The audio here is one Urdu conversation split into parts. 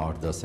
8-10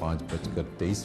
5:23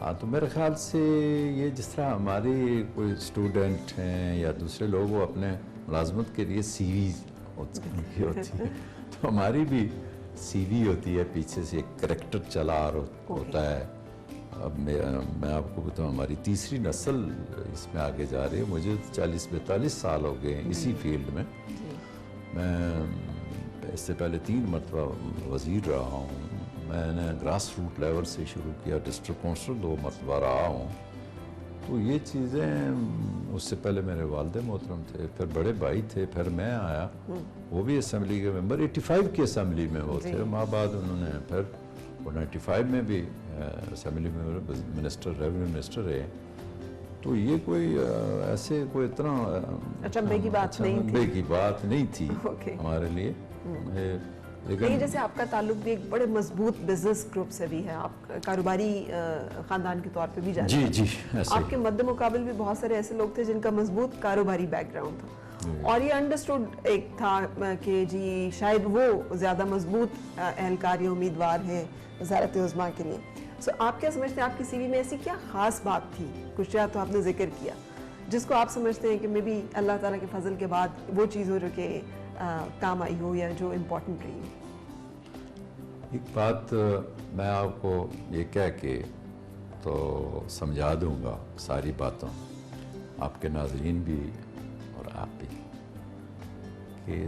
ہاں تو میرے خیال سے یہ جس طرح ہماری کوئی اسٹوڈنٹ ہیں یا دوسرے لوگ وہ اپنے ملازمت کے لیے سی وی ہوتی ہے تو ہماری بھی سی وی ہوتی ہے، پیچھے سے ایک کریکٹر چلا آ ہوتا ہے. اب میں آپ کو بتاؤں ہماری تیسری نسل اس میں آگے جا رہی ہے. مجھے 40-42 سال ہو گئے ہیں اسی فیلڈ میں. میں اس سے پہلے 3 مرتبہ وزیر رہا ہوں. میں نے گراس روٹ لیول سے شروع کیا، ڈسٹرکٹ کونسلر 2 مرتبہ رہا ہوں. تو یہ چیزیں، اس سے پہلے میرے والد محترم تھے، پھر بڑے بھائی تھے، پھر میں آیا، وہ بھی اسمبلی کے ممبر 85 کی اسمبلی میں وہ تھے. ماں بعد انہوں نے پھر 95 میں بھی اسمبلی میں منسٹر، ریونیو منسٹر رہے. تو یہ کوئی ایسے کوئی اتنا اچنبے کی بات نہیں تھی، اچنبے کی بات نہیں تھی ہمارے لیے. لیکن جیسے آپ کا تعلق بھی ایک بڑے مضبوط بزنس گروپ سے بھی ہے، آپ کاروباری خاندان کے طور پہ بھی جانے جی آپ کے مد مقابل بھی بہت سارے ایسے لوگ تھے جن کا مضبوط کاروباری بیک گراؤنڈ تھا، اور یہ انڈرسٹوڈ ایک تھا کہ جی شاید وہ زیادہ مضبوط اہلکار یا امیدوار ہے وزارت عظمیٰ کے لیے. سو آپ کیا سمجھتے ہیں آپ کی سی وی میں ایسی کیا خاص بات تھی؟ کچھ تو آپ نے ذکر کیا جس کو آپ سمجھتے ہیں کہ میں بھی اللہ تعالیٰ کے فضل کے بعد وہ چیز ہو جو کہ کام آئی ہو یا جو امپورٹنٹ رہی ہو. ایک بات میں آپ کو یہ کہہ کے تو سمجھا دوں گا ساری باتوں، آپ کے ناظرین بھی اور آپ بھی، کہ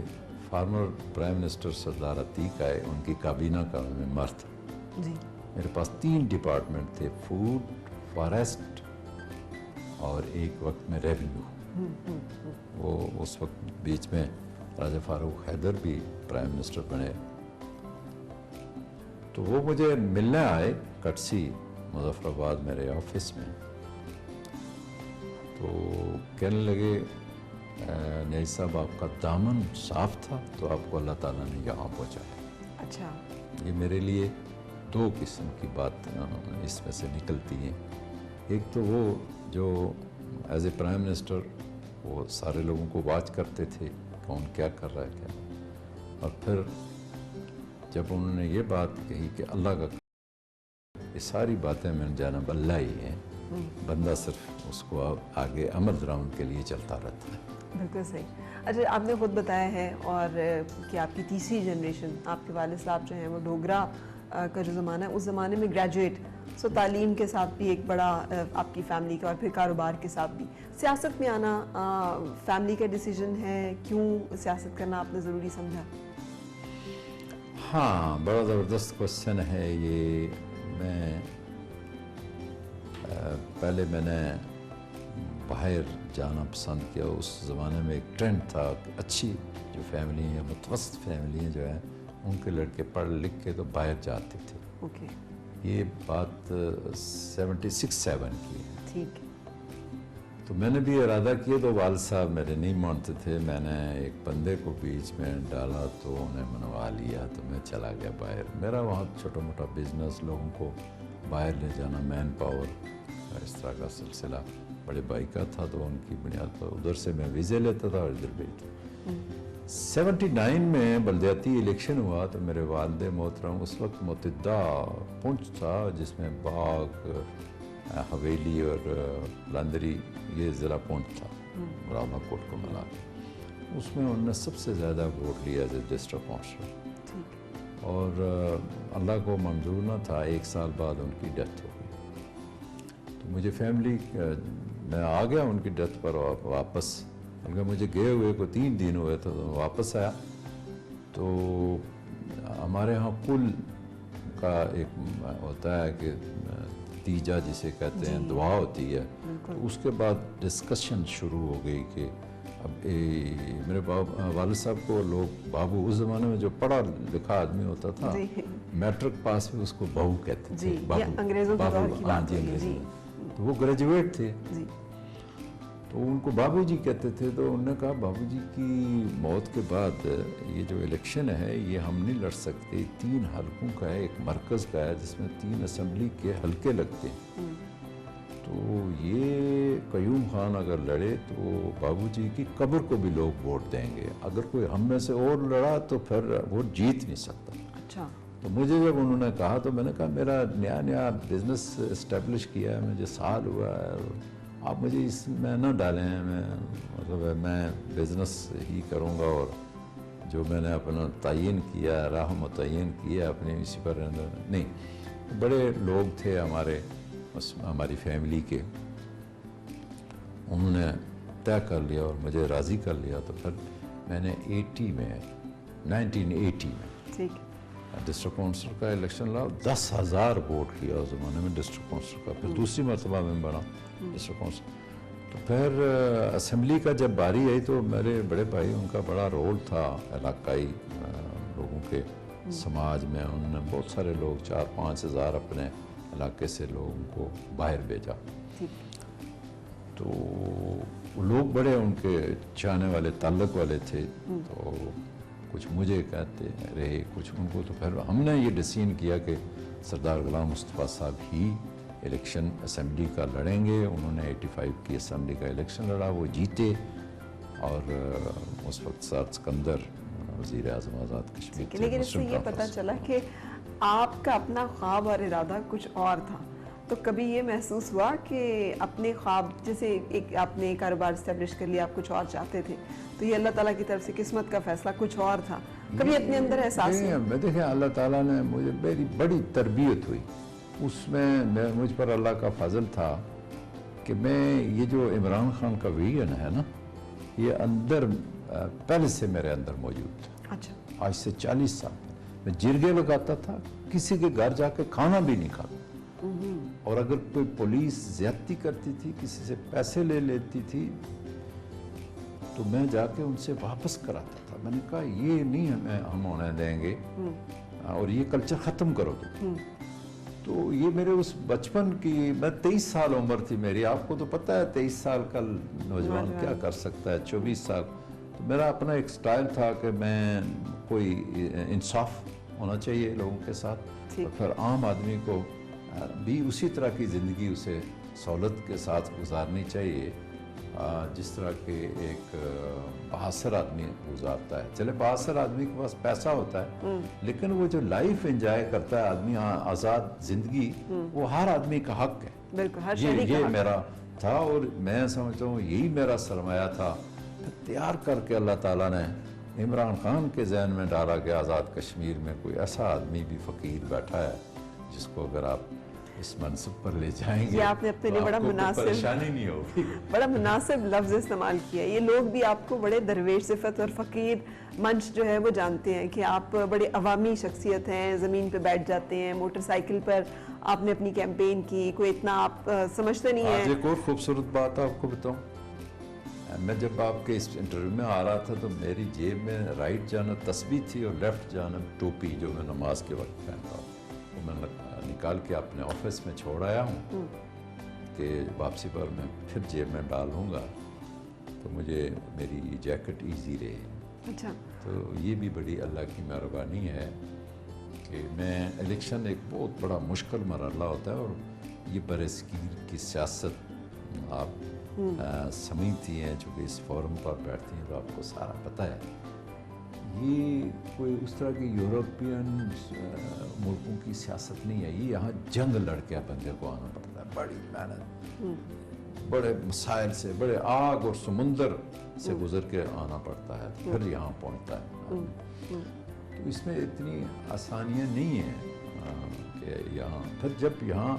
فارمر پرائم منسٹر سردار عتیق آئے، ان کی کابینہ کا ممبر تھا. جی میرے پاس 3 ڈپارٹمنٹ تھے، فوڈ، فارسٹ اور ایک وقت میں ریونیو. وہ اس وقت بیچ میں راجہ فاروق حیدر بھی پرائم منسٹر بنے. تو وہ مجھے ملنے آئے کٹسی مظفر آباد میرے آفس میں. تو کہنے لگے نئی صاحب آپ کا دامن صاف تھا تو آپ کو اللہ تعالیٰ نے یہاں پہنچایا. اچھا. یہ میرے لیے 2 قسم کی بات اس میں سے نکلتی ہیں. ایک تو وہ جو ایز اے پرائم منسٹر وہ سارے لوگوں کو واچ کرتے تھے کون کیا کر رہا ہے کیا. اور پھر جب انہوں نے یہ بات کہی کہ اللہ کا یہ ساری باتیں میں جانب اللہ ہی ہیں، بندہ صرف اس کو آگے عمل درآمد کے لیے چلتا رہتا ہے. بالکل صحیح. اچھا آپ نے خود بتایا ہے اور کہ آپ کی تیسری جنریشن، آپ کے والد صاحب جو ہیں وہ ڈوگرا کا جو زمانہ ہے اس زمانے میں گریجویٹ، سو تعلیم کے ساتھ بھی ایک بڑا آپ کی فیملی کا اور پھر کاروبار کے ساتھ بھی. سیاست میں آنا فیملی کا ڈیسیجن ہے؟ کیوں سیاست کرنا آپ نے ضروری سمجھا؟ ہاں بڑا زبردست کوشچن ہے یہ. میں پہلے میں نے باہر جانا پسند کیا. اس زمانے میں ایک ٹرینڈ تھا کہ اچھی جو فیملی ہیں، متوسط فیملی ہیں جو ہیں، ان کے لڑکے پڑھ لکھ کے تو باہر جاتے تھے. اوکے. یہ بات 76-7 کی ہے. ٹھیک. تو میں نے بھی ارادہ کیا تو والد صاحب میرے نہیں مانتے تھے. میں نے ایک بندے کو بیچ میں ڈالا تو انہیں منوا لیا تو میں چلا گیا باہر. میرا وہاں چھوٹا موٹا بزنس، لوگوں کو باہر لے جانا، مین پاور، اس طرح کا سلسلہ بڑے بھائی کا تھا. تو ان کی بنیاد پر ادھر سے میں ویزے لیتا تھا اور ادھر بھیجتا. 79 میں بلدیاتی الیکشن ہوا تو میرے والد محترم، اس وقت متحدہ پونچھ تھا جس میں باغ، حویلی اور لاندری، یہ ضلع پونچھ تھا راما کوٹ کو ملا کے. اس میں انہوں نے سب سے زیادہ ووٹ لیا ایز اے ڈسٹرکٹ کونسلر. اور اللہ کو منظور نہ تھا، 1 سال بعد ان کی ڈیتھ ہو گئی. تو مجھے فیملی، میں آ گیا ان کی ڈیتھ پر واپس، کیونکہ مجھے گئے ہوئے کو 3 دن ہوئے تھے تو واپس آیا. تو ہمارے ہاں کل کا ایک ہوتا ہے کہ تیجا جسے کہتے ہیں، دعا ہوتی ہے. تو اس کے بعد ڈسکشن شروع ہو گئی کہ اب میرے والد صاحب کو لوگ بابو، اس زمانے میں جو پڑھا لکھا آدمی ہوتا تھا میٹرک پاس بھی اس کو بہو کہتے تھے. انگریزوں کے دور کی بات ہے. تو وہ گریجویٹ تھے تو ان کو بابو جی کہتے تھے. تو انہوں نے کہا بابو جی کی موت کے بعد یہ جو الیکشن ہے یہ ہم نہیں لڑ سکتے. 3 حلقوں کا ہے، ایک مرکز کا ہے جس میں 3 اسمبلی کے حلقے لگتے ہیں. تو یہ قیوم خان اگر لڑے تو بابو جی کی قبر کو بھی لوگ ووٹ دیں گے. اگر کوئی ہم میں سے اور لڑا تو پھر وہ جیت نہیں سکتا. اچھا. تو مجھے جب انہوں نے کہا تو میں نے کہا میرا نیا بزنس اسٹیبلش کیا ہے, مجھے سال ہوا ہے, اور آپ مجھے اس میں نہ ڈالیں, میں بزنس ہی کروں گا, اور جو میں نے اپنا تعین کیا, راہ متعین کیا اپنی, اسی پر نہیں. بڑے لوگ تھے ہماری فیملی کے, انہوں نے طے کر لیا اور مجھے راضی کر لیا. تو پھر میں نے 1980 میں ڈسٹرکٹ کونسل کا الیکشن لڑا, 10,000 ووٹ لیا اس زمانے میں ڈسٹرکٹ کونسل کا. پھر دوسری مرتبہ میں بنا ڈسٹرکٹ کونسل. تو پھر اسمبلی کا جب باری آئی تو میرے بڑے بھائی, ان کا بڑا رول تھا علاقائی لوگوں کے سماج میں. انہوں نے بہت سارے لوگ 4-5 ہزار اپنے علاقے سے لوگوں کو باہر بھیجا. تو لوگ بڑے ان کے چاہنے والے, تعلق والے تھے. تو کچھ مجھے کہتے رہے, کچھ ان کو. تو پھر ہم نے یہ ڈیسیژن کیا کہ سردار غلام مصطفیٰ صاحب ہی الیکشن اسمبلی کا لڑیں گے. انہوں نے 85 کی اسمبلی کا الیکشن لڑا, وہ جیتے, اور اس وقت سعد سکندر وزیر اعظم آزاد کشمیر تھے. لیکن اس سے یہ پتہ چلا کہ آپ کا اپنا خواب اور ارادہ کچھ اور تھا. تو کبھی یہ محسوس ہوا کہ اپنے خواب, جیسے ایک آپ نے کاروبار اسٹیبلش کر لیا, آپ کچھ اور چاہتے تھے, تو یہ اللہ تعالیٰ کی طرف سے قسمت کا فیصلہ کچھ اور تھا, کبھی اپنے اندر احساس ہوا؟ دیکھیں, اللہ تعالیٰ نے مجھے, میری بڑی تربیت ہوئی اس میں. مجھ پر اللہ کا فضل تھا کہ میں, یہ جو عمران خان کا ویژن ہے نا, یہ اندر پہلے سے میرے اندر موجود تھا. اچھا. آج سے 40 سال میں جرگے لگاتا تھا, کسی کے گھر جا کے کھانا بھی نہیں کھاتا. اور اگر کوئی پولیس زیادتی کرتی تھی, کسی سے پیسے لے لیتی تھی, تو میں جا کے ان سے واپس کراتا تھا. میں نے کہا یہ نہیں ہم ہونے دیں گے, اور یہ کلچر ختم کرو گے. تو یہ میرے اس بچپن کی, میں 23 سال عمر تھی میری, آپ کو تو پتہ ہے 23 سال کا نوجوان کیا کر سکتا ہے, 24 سال. تو میرا اپنا ایک سٹائل تھا کہ میں, کوئی انصاف ہونا چاہیے لوگوں کے ساتھ, اور پھر عام آدمی کو بھی اسی طرح کی زندگی اسے سہولت کے ساتھ گزارنی چاہیے جس طرح کہ ایک بااثر آدمی گزارتا ہے. چلے بااثر آدمی کے پاس پیسہ ہوتا ہے, لیکن وہ جو لائف انجوائے کرتا ہے آدمی, آزاد زندگی, وہ ہر آدمی کا حق ہے. بالکل, یہ میرا تھا, اور میں سمجھتا ہوں یہی میرا سرمایہ تھا. تیار کر کے اللہ تعالیٰ نے عمران خان کے ذہن میں ڈالا کہ آزاد کشمیر میں کوئی ایسا آدمی بھی فقیر بیٹھا ہے جس کو اگر آپ اس منصب پر لے جائیں گے, آپ نے اپنے لیے بڑا مناسب, پریشانی نہیں ہوگی. بڑا مناسب لفظ استعمال کیا. یہ لوگ بھی آپ کو بڑے درویش صفت اور فقیر منش جو ہے وہ جانتے ہیں کہ آپ بڑے عوامی شخصیت ہیں, زمین پہ بیٹھ جاتے ہیں, موٹر سائیکل پر آپ نے اپنی کیمپین کی, کوئی اتنا آپ سمجھتے نہیں ہیں. آج ایک اور خوبصورت بات آپ کو بتاؤں, میں جب آپ کے اس انٹرویو میں آ رہا تھا تو میری جیب میں رائٹ جانب تسبیح تھی اور لیفٹ جانب ٹوپی جو میں نماز کے وقت پہنتا ہوں, وہ میں نکال کے اپنے آفس میں چھوڑ آیا ہوں کہ واپسی پر میں پھر جیب میں ڈالوں گا تو مجھے میری جیکٹ ایزی رہے. اچھا. تو یہ بھی بڑی اللہ کی مہربانی ہے کہ میں, الیکشن ایک بہت بڑا مشکل مرحلہ ہوتا ہے, اور یہ برصغیر کی سیاست آپ سمجھتی ہیں, چونکہ اس فورم پر بیٹھتی ہیں تو آپ کو سارا پتہ ہے. یہ کوئی اس طرح کی یورپین ملکوں کی سیاست نہیں ہے. یہ یہاں جنگ لڑ کے بندے کو آنا پڑتا ہے, بڑی محنت, بڑے مسائل سے, بڑے آگ اور سمندر سے گزر کے آنا پڑتا ہے, پھر یہاں پہنچتا ہے. تو اس میں اتنی آسانیاں نہیں ہیں کہ یہاں, پھر جب یہاں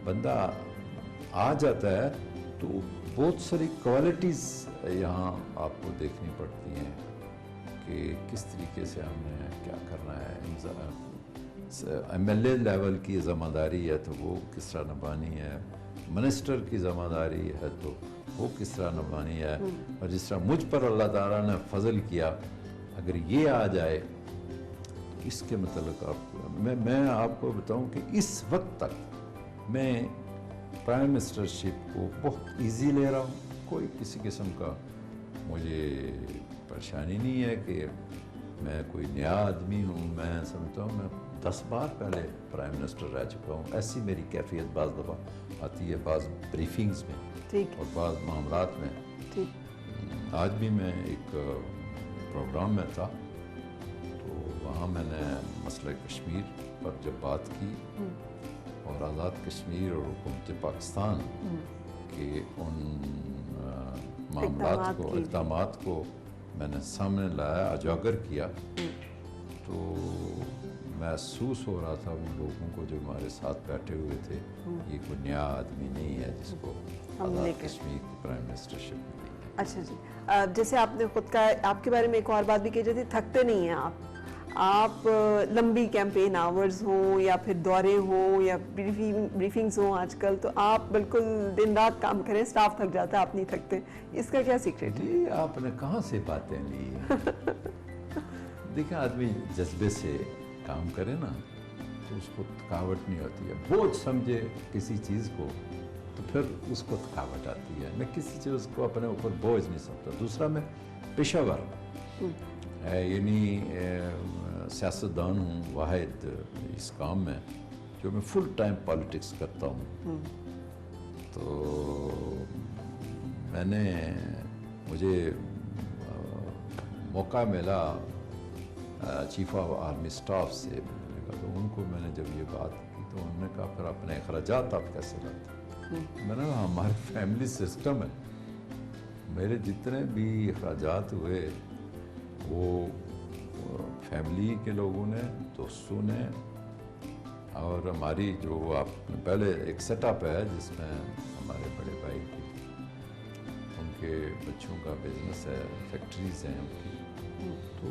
بندہ آ جاتا ہے تو بہت ساری کوالٹیز یہاں آپ کو دیکھنی پڑتی ہیں کہ کس طریقے سے ہم نے کیا کرنا ہے. ایم ایل اے لیول کی ذمہ داری ہے تو وہ کس طرح نبھانی ہے, منسٹر کی ذمہ داری ہے تو وہ کس طرح نبھانی ہے, اور جس طرح مجھ پر اللہ تعالیٰ نے فضل کیا, اگر یہ آ جائے تو اس کے متعلق میں آپ کو بتاؤں کہ اس وقت تک میں پرائم منسٹرشپ کو بہت ایزی لے رہا ہوں. کوئی کسی قسم کا مجھے پریشانی نہیں ہے کہ میں کوئی نیا آدمی ہوں. میں سمجھتا ہوں میں 10 بار پہلے پرائم منسٹر رہ چکا ہوں. ایسی میری کیفیت بعض دفعہ آتی ہے, بعض بریفنگز میں اور بعض معاملات میں. آج بھی میں ایک پروگرام میں تھا تو وہاں میں نے مسئلہ کشمیر پر جب بات کی اور آزاد کشمیر اور حکومت پاکستان کے ان معاملات کو اقدامات کو میں نے سامنے لایا اجاگر کیا تو محسوس ہو رہا تھا ان لوگوں کو جو ہمارے ساتھ بیٹھے ہوئے تھے یہ کوئی نیا آدمی نہیں ہے جس کو آزاد کشمیر کی پرائم منسٹرشپ ملی ہے. اچھا جی، جیسے آپ نے خود کا آپ کے بارے میں ایک اور بات بھی کہی جاتی ہے، تھکتے نہیں ہیں آپ لمبی کیمپین آورز ہوں یا پھر دورے ہوں یا بریفنگز ہوں آج کل، تو آپ بالکل دن رات کام کریں، سٹاف تھک جاتا ہے، آپ نہیں تھکتے. اس کا کیا سیکریٹ ہے؟ جی آپ نے کہاں سے باتیں لی دیکھیں آدمی جذبے سے کام کرے نا تو اس کو تھکاوٹ نہیں ہوتی ہے. بوجھ سمجھے کسی چیز کو تو پھر اس کو تھکاوٹ آتی ہے. میں کسی چیز کو اپنے اوپر بوجھ نہیں سمجھتا. دوسرا میں پیشہ ور یعنی سیاستدان ہوں واحد اس کام میں جو میں فل ٹائم پالیٹکس کرتا ہوں. تو میں نے مجھے موقع ملا چیف آف آرمی اسٹاف سے ملنے کا، تو ان کو میں نے جب یہ بات کی تو انہوں نے کہا پھر اپنے اخراجات آپ کیسے لاتے؟ میں نے کہا ہمارے فیملی سسٹم ہے، میرے جتنے بھی اخراجات ہوئے وہ فیملی کے لوگوں نے، دوستوں نے، اور ہماری جو آپ پہلے ایک سیٹ اپ ہے جس میں ہمارے بڑے بھائی کی ان کے بچوں کا بزنس ہے، فیکٹریز ہیں ان کی. تو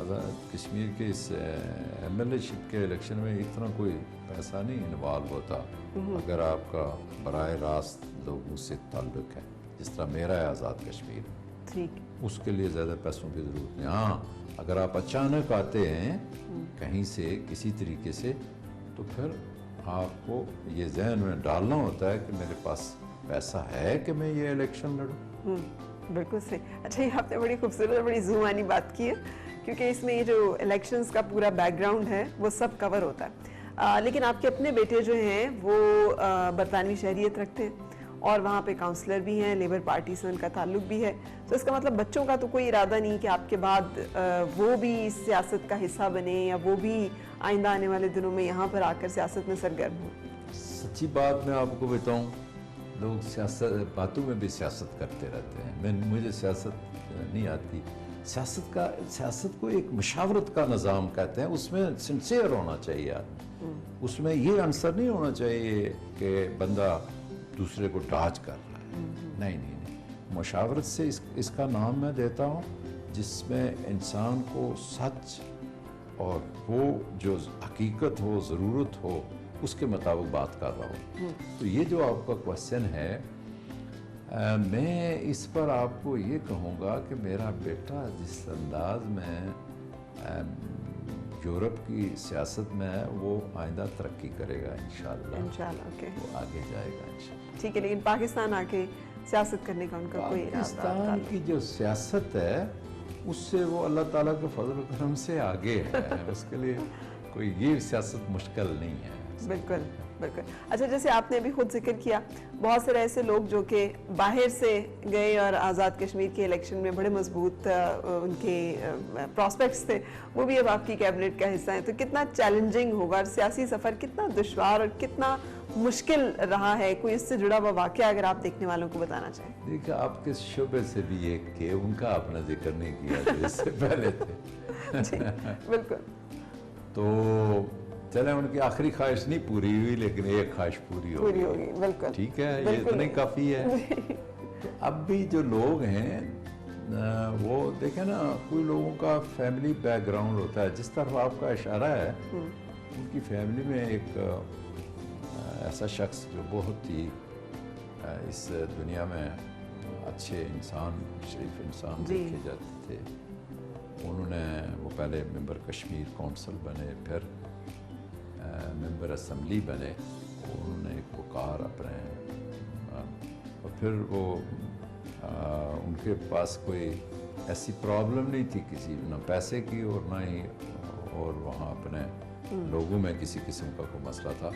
آزاد کشمیر کے اس ایم ایل اے شپ کے الیکشن میں اتنا کوئی پیسہ نہیں انوالو ہوتا اگر آپ کا براہ راست لوگوں سے تعلق ہے جس طرح میرا ہے آزاد کشمیر. ٹھیک، اس کے لیے زیادہ پیسوں کی ضرورت نہیں. ہاں اگر آپ اچانک آتے ہیں کہیں سے کسی طریقے سے تو پھر آپ کو یہ ذہن میں ڈالنا ہوتا ہے کہ میرے پاس پیسہ ہے کہ میں یہ الیکشن لڑوں. بالکل صحیح. اچھا یہ آپ نے بڑی خوبصورت بڑی زومانی بات کی ہے کیونکہ اس میں یہ جو الیکشنز کا پورا بیک گراؤنڈ ہے وہ سب کور ہوتا ہے. لیکن آپ کے اپنے بیٹے جو ہیں وہ برطانوی شہریت رکھتے ہیں اور وہاں پہ کاؤنسلر بھی ہیں، لیبر پارٹی سے ان کا تعلق بھی ہے. تو اس کا مطلب بچوں کا تو کوئی ارادہ نہیں کہ آپ کے بعد وہ بھی سیاست کا حصہ بنے یا وہ بھی آئندہ آنے والے دنوں میں یہاں پر آ کر سیاست میں سرگرم ہوں؟ سچی بات میں آپ کو بتاؤں، لوگ سیاست باتوں میں بھی سیاست کرتے رہتے ہیں. مجھے سیاست نہیں آتی. سیاست کو ایک مشاورت کا نظام کہتے ہیں. اس میں سنسیئر ہونا چاہیے آدمی. اس میں یہ عنصر نہیں ہونا چاہیے کہ بندہ دوسرے کو ڈاج کر رہا ہے. نہیں. مشاورت سے اس کا نام میں دیتا ہوں جس میں انسان کو سچ اور وہ جو حقیقت ہو، ضرورت ہو، اس کے مطابق بات کر رہا ہوں. تو یہ جو آپ کا کوشچن ہے میں اس پر آپ کو یہ کہوں گا کہ میرا بیٹا جس انداز میں یورپ کی سیاست میں ہے وہ آئندہ ترقی کرے گا انشاءاللہ. وہ آگے جائے گا انشاءاللہ. ٹھیک ہے، لیکن پاکستان آ کے سیاست کرنے کا ان کا کوئی ارادہ؟ پاکستان کی جو سیاست ہے اس سے وہ اللہ تعالیٰ کے فضل و کرم سے آگے ہے. اس کے لیے کوئی یہ سیاست مشکل نہیں ہے. بالکل. اچھا جیسے آپ نے ابھی خود ذکر کیا بہت سے ایسے لوگ جو کہ باہر سے گئے اور آزاد کشمیر کے الیکشن میں بڑے مضبوط ان کے پراسپیکٹس تھے، وہ بھی اب آپ کی کیبنٹ کا حصہ ہیں. تو کتنا چیلنجنگ ہوگا اور سیاسی سفر کتنا دشوار اور کتنا مشکل رہا ہے؟ کوئی اس سے جڑا ہوا واقعہ اگر آپ دیکھنے والوں کو بتانا چاہیں. دیکھیں آپ کے شعبے سے بھی یہ کہ ان کا اپنا ذکر نہیں کیا جو اس سے پہلے تھے. جی بالکل. تو چلیں ان کی آخری خواہش نہیں پوری ہوئی لیکن ایک خواہش پوری ہوگی. بالکل ٹھیک ہے، یہ اتنی کافی ہے. تو اب بھی جو لوگ ہیں وہ دیکھیں نا، کوئی لوگوں کا فیملی بیک گراؤنڈ ہوتا ہے. جس طرح آپ کا اشارہ ہے ان کی فیملی میں ایک ایسا شخص جو بہت ہی اس دنیا میں اچھے انسان، شریف انسان دیکھے جاتے تھے. انہوں نے وہ پہلے ممبر کشمیر کونسل بنے، پھر ممبر اسمبلی بنے. انہوں نے ایک وقار اپنے اور پھر وہ ان کے پاس کوئی ایسی پرابلم نہیں تھی کسی، نہ پیسے کی اور نہ ہی اور وہاں اپنے لوگوں میں کسی قسم کا کوئی مسئلہ تھا.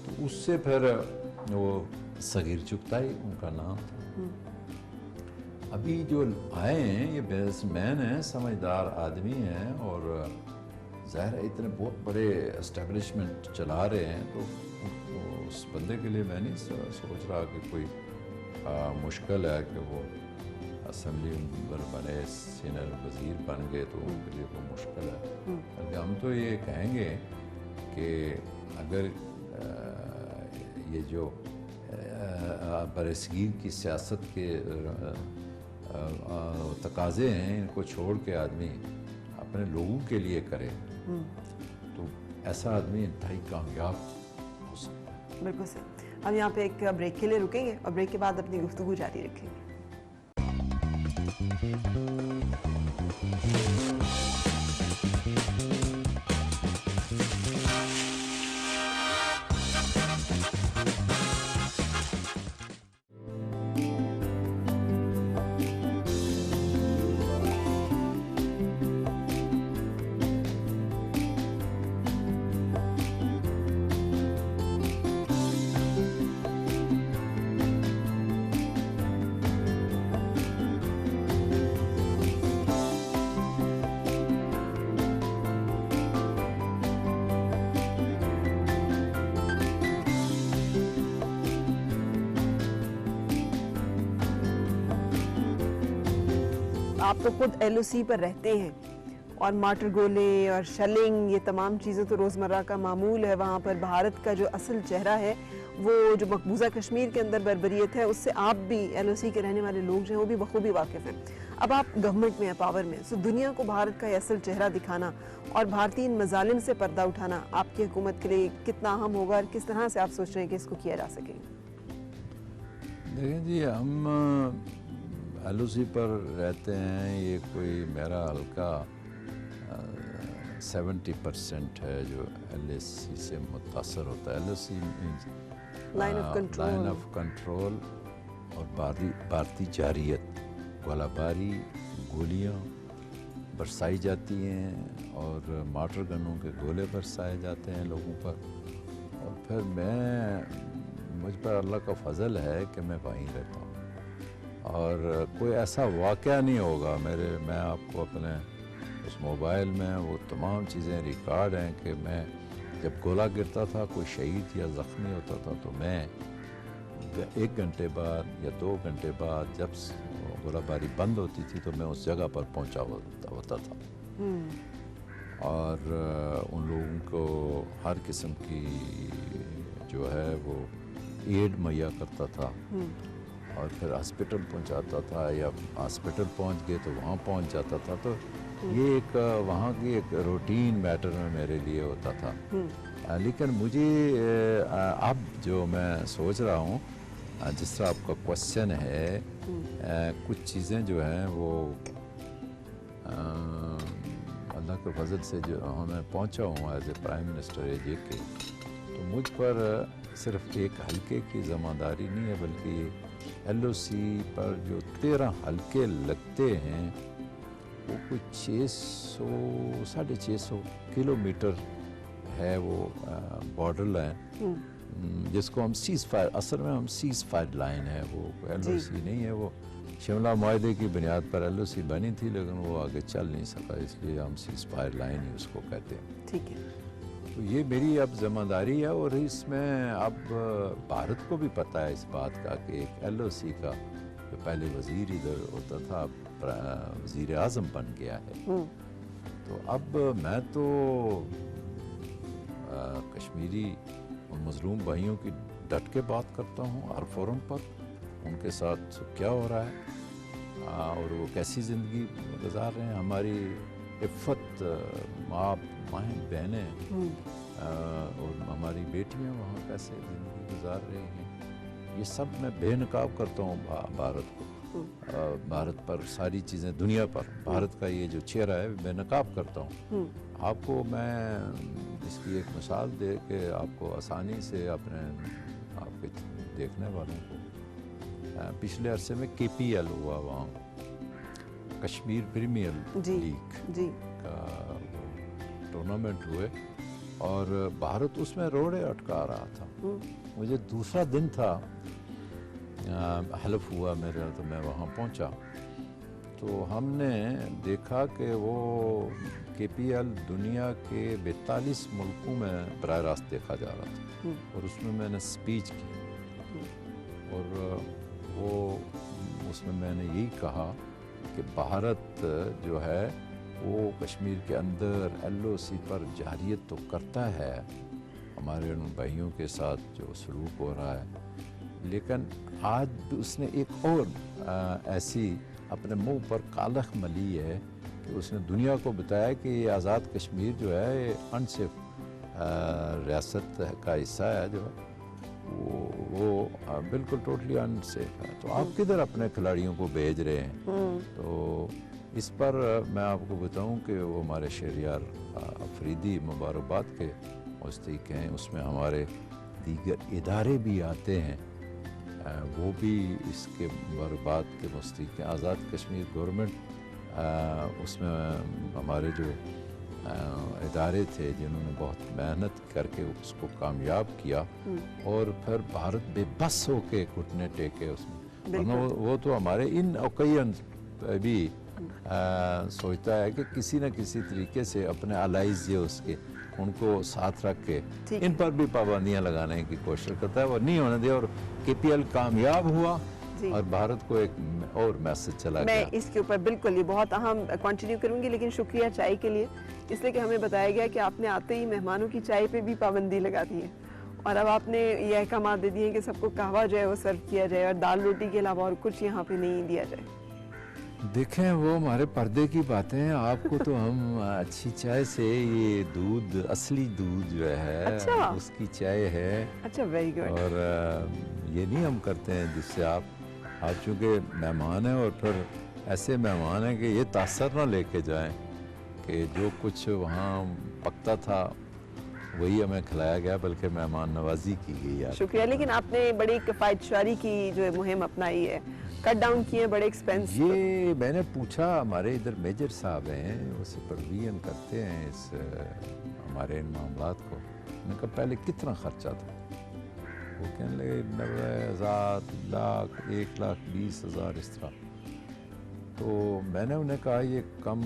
تو اس سے پھر وہ صغیر چغتائی ان کا نام تھا. ابھی جو آئے ہیں یہ بیٹس مین ہیں، سمجھدار آدمی ہیں اور ظاہر ہے اتنے بہت بڑے اسٹیبلشمنٹ چلا رہے ہیں تو اس بندے کے لیے میں نہیں سوچ رہا کہ کوئی مشکل ہے کہ وہ اسمبلی ممبر بنے, سینئر وزیر بن گئے تو ان کے لیے وہ مشکل ہے. بلکہ ہم تو یہ کہیں گے کہ اگر یہ جو برصغیر کی سیاست کے تقاضے ہیں ان کو چھوڑ کے آدمی اپنے لوگوں کے لیے کرے تو ایسا آدمی انتہائی کامیاب ہو سکتا ہے. بالکل سر, ہم یہاں پہ ایک بریک کے لیے رکیں گے اور بریک کے بعد اپنی گفتگو جاری رکھیں گے. آپ تو خود ایل او سی پر رہتے ہیں اور مارٹر گولے اور شیلنگ یہ تمام چیزیں تو روزمرہ کا معمول ہے وہاں پر. بھارت کا جو اصل چہرہ ہے وہ جو مقبوضہ کشمیر کے اندر بربریت ہے اس سے آپ بھی ایل او سی کے رہنے والے لوگ جو ہیں وہ بھی بخوبی واقف ہیں. اب آپ گورنمنٹ میں ہیں, پاور میں, سو دنیا کو بھارت کا یہ اصل چہرہ دکھانا اور بھارتی ان مظالم سے پردہ اٹھانا آپ کی حکومت کے لیے کتنا اہم ہوگا اور کس طرح سے آپ سوچ رہے ہیں کہ اس کو کیا جا سکے؟ دیکھیں جی, ہم ایل او سی پر رہتے ہیں, یہ کوئی میرا حلقہ 70% ہے جو ایل او سی سے متاثر ہوتا ہے. L O C line of control اور بھارتی جارحیت, گولہ باری, گولیاں برسائی جاتی ہیں اور مارٹر گنوں کے گولے برسائے جاتے ہیں لوگوں پر. اور پھر مجھ پر اللہ کا فضل ہے کہ میں وہیں رہتا ہوں اور کوئی ایسا واقعہ نہیں ہوگا میں آپ کو اپنے اس موبائل میں وہ تمام چیزیں ریکارڈ ہیں کہ میں جب گولہ گرتا تھا, کوئی شہید یا زخمی ہوتا تھا تو میں 1 گھنٹے بعد یا 2 گھنٹے بعد جب گولہ باری بند ہوتی تھی تو میں اس جگہ پر پہنچا ہوتا تھا اور ان لوگوں کو ہر قسم کی جو ہے وہ ایڈ مہیا کرتا تھا اور پھر ہاسپٹل پہنچاتا تھا یا ہاسپٹل پہنچ گئے تو وہاں پہنچ جاتا تھا. تو یہ ایک وہاں کی ایک روٹین میٹر میں میرے لیے ہوتا تھا. لیکن مجھے اب جو میں سوچ رہا ہوں, جس طرح آپ کا کوشچن ہے, کچھ چیزیں جو ہیں وہ اللہ کے فضل سے جو میں پہنچا ہوں as a prime minister A جے کے, تو مجھ پر صرف ایک حلقے کی ذمہ داری نہیں ہے بلکہ ایل او سی پر جو 13 حلقے لگتے ہیں وہ کچھ 600-650 کلومیٹر ہے وہ بارڈر لائن, جس کو ہم سیز فائر, اصل میں ہم سیز فائر لائن ہے, وہ ایل او سی نہیں ہے. وہ شملہ معاہدے کی بنیاد پر ایل او سی بنی تھی لیکن وہ آگے چل نہیں سکا, اس لیے ہم سیز فائر لائن ہی اس کو کہتے ہیں. ٹھیک ہے, تو یہ میری اب ذمہ داری ہے اور اس میں اب بھارت کو بھی پتہ ہے اس بات کا کہ ایک ایل او سی کا جو پہلے وزیر ادھر ہوتا تھا وزیر اعظم بن گیا ہے. تو اب میں تو کشمیری ان مظلوم بھائیوں کی ڈٹ کے بات کرتا ہوں ہر فورم پر, ان کے ساتھ کیا ہو رہا ہے اور وہ کیسی زندگی گزار رہے ہیں. ہماری عفت ماں مائیں بہنیں اور ہماری بیٹیاں وہاں کیسے زندگی گزار رہی ہیں, یہ سب میں بے نقاب کرتا ہوں بھارت کو, بھارت پر ساری چیزیں, دنیا پر بھارت کا یہ جو چہرہ ہے بے نقاب کرتا ہوں. آپ کو میں اس کی ایک مثال دے کے آپ کو آسانی سے اپنے آپ کے دیکھنے والوں کو, پچھلے عرصے میں کے پی ایل ہوا, وہاں کشمیر پریمیئر لیگ کا ٹورنامنٹ ہوئے اور بھارت اس میں روڑے اٹکا رہا تھا. مجھے دوسرا دن تھا, حلف ہوا میرا, تو میں وہاں پہنچا تو ہم نے دیکھا کہ وہ کے پی ایل دنیا کے 42 ملکوں میں براہ راست دیکھا جا رہا تھا، اور اس میں نے سپیچ کی، اور وہ اس میں نے یہی کہا کہ بھارت جو ہے وہ کشمیر کے اندر ایل او سی پر جارحیت تو کرتا ہے، ہمارے ان بھائیوں کے ساتھ جو سلوک ہو رہا ہے، لیکن آج اس نے ایک اور ایسی اپنے منہ پر کالخ ملی ہے کہ اس نے دنیا کو بتایا کہ یہ آزاد کشمیر جو ہے یہ انسیف ریاست کا حصہ ہے، جو وہ بالکل ٹوٹلی انسیف ہے۔ تو آپ کدھر اپنے کھلاڑیوں کو بھیج رہے ہیں؟ تو اس پر میں آپ کو بتاؤں کہ وہ ہمارے شہریار افریدی مبارکباد کے مستحق ہیں، اس میں ہمارے دیگر ادارے بھی آتے ہیں، وہ بھی اس کے مبارکباد کے مستحق ہیں۔ آزاد کشمیر گورنمنٹ اس میں ہمارے جو ادارے تھے جنہوں نے بہت محنت کر کے اس کو کامیاب کیا، اور پھر بھارت بے بس ہو کے گھٹنے ٹیکے اس میں، ورنہ وہ تو ہمارے ان اوکیزن بھی سوچتا ہے کہ کسی نہ کسی طریقے سے اپنے الائز جو اس کے ان کو ساتھ رکھ کے ان پر بھی پابندیاں لگانے کی کوشش کرتا ہے، وہ نہیں ہونے دیا، اور کے پی ایل کامیاب ہوا اور بھارت کو ایک اور میسج چلا گیا۔ میں اس کے اوپر بالکل یہ بہت اہم کنٹینیو کروں گی، لیکن شکریہ چائے کے لیے، اس لیے کہ ہمیں بتایا گیا کہ آپ نے آتے ہی مہمانوں کی چائے پہ بھی پابندی لگا دی ہے، اور اب آپ نے یہ احکامات دے دیے کہ سب کو قہوہ جو ہے وہ سرو کیا جائے، اور دال روٹی کے علاوہ اور کچھ یہاں پہ نہیں دیا جائے۔ دیکھیں وہ ہمارے پردے کی باتیں ہیں، آپ کو تو ہم اچھی چائے سے یہ دودھ، اصلی دودھ جو ہے اس کی چائے ہے، اچھا ویری گڈ، اور یہ نہیں ہم کرتے ہیں جس سے آپ چونکہ مہمان ہیں، اور پھر ایسے مہمان ہیں کہ یہ تاثر نہ لے کے جائیں کہ جو کچھ وہاں پکتا تھا وہی ہمیں کھلایا گیا، بلکہ مہمان نوازی کی گئی ہے۔ شکریہ، لیکن آپ نے بڑی کفایت شعاری کی جو مہم اپنائی ہے، کٹ ڈاؤن کیے بڑے ایکسپینس۔ یہ میں نے پوچھا، ہمارے ادھر میجر صاحب ہیں، وہ سپرویژن کرتے ہیں اس ہمارے ان معاملات کو، میں نے کہا پہلے کتنا خرچہ تھا؟ وہ کہنے لگے 90,000، لاکھ، 1,20,000 اس طرح۔ تو میں نے انہیں کہا یہ کم،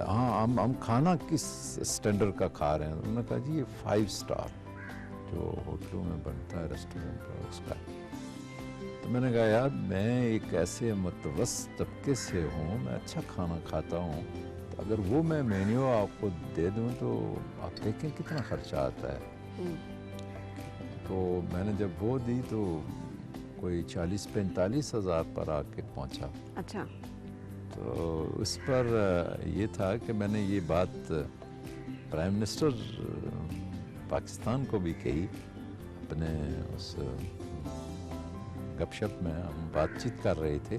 ہاں ہم کھانا کس سٹینڈرڈ کا کھا رہے ہیں؟ انہوں نے کہا جی یہ 5 اسٹار جو ہوٹلوں میں بنتا ہے ریسٹورنٹ پر اس کا۔ تو میں نے کہا یار میں ایک ایسے متوسط طبقے سے ہوں، میں اچھا کھانا کھاتا ہوں، تو اگر وہ میں مینیو آپ کو دے دوں تو آپ دیکھیں کتنا خرچہ آتا ہے۔ تو میں نے جب وہ دی تو کوئی 40-45 ہزار پر آ کے پہنچا۔ اچھا، تو اس پر یہ تھا کہ میں نے یہ بات پرائم منسٹر پاکستان کو بھی کہی، اپنے اس گپ شپ میں ہم بات چیت کر رہے تھے